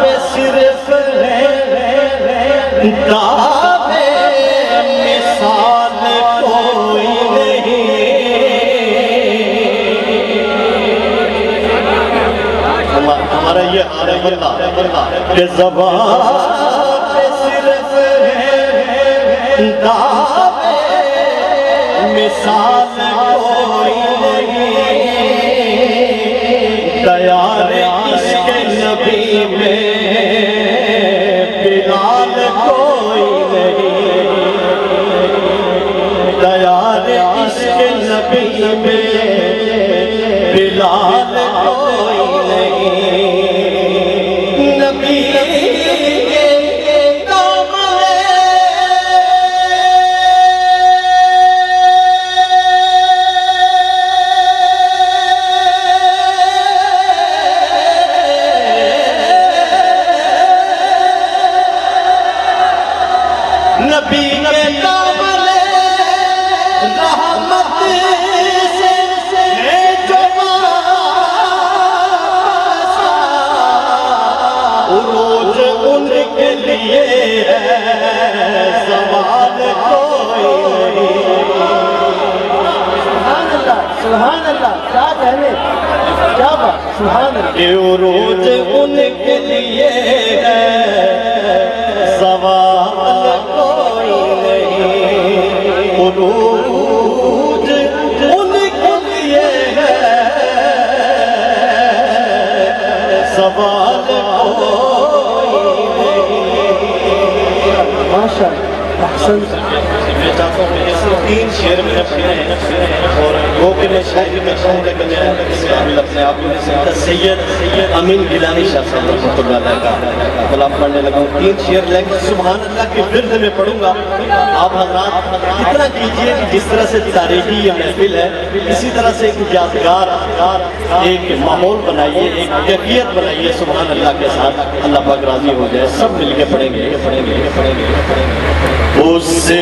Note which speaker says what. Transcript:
Speaker 1: پہ صرف ہے دعوے مثال کوئی نہیں. ہمارا یہ حال ہے کہ زبان پہ صرف ہے دعوے مثال کوئی نہیں. دیار عشق نبی میں بلال کوئی نہیں. دیار عشق نبی میں بلال کوئی نہیں. نبی نبی کے دامن رحمت سے ہے جو واسطہ. عروج ان کے لیے ہے سوال کوئی نہیں.
Speaker 2: سبحان اللہ سبحان اللہ. کیا کہنے کیا بات. سبحان اللہ.
Speaker 1: کہ عروج ان کے لیے ہے سوال کوئی نہیں. عروج ان کے لیے ہے سوال کوئی نہیں.
Speaker 2: ماشاء اللہ. احسن.
Speaker 1: میں چاہتا ہوں کہ اس 3 شعر میں اپنے اور وہ کہ میں شاعری میں کہوں لیکن میں اپنے آپ میں سید امین گیلانی شاہ صاحب رحمۃ اللہ علیہ کا کلام پڑھنے لگا ہوں. 3 شعر لیکن سبحان اللہ کی ورد میں پڑھوں گا. آپ حضرات اتنا کیجئے کہ جس طرح سے تاریخی یہ محفل ہے اسی طرح سے ایک یادگار ایک ماحول بنائیے, ایک کیفیت بنائیے سبحان اللہ کے ساتھ. اللہ پاک راضی ہو جائے. سب مل کے پڑھیں گے. اس سے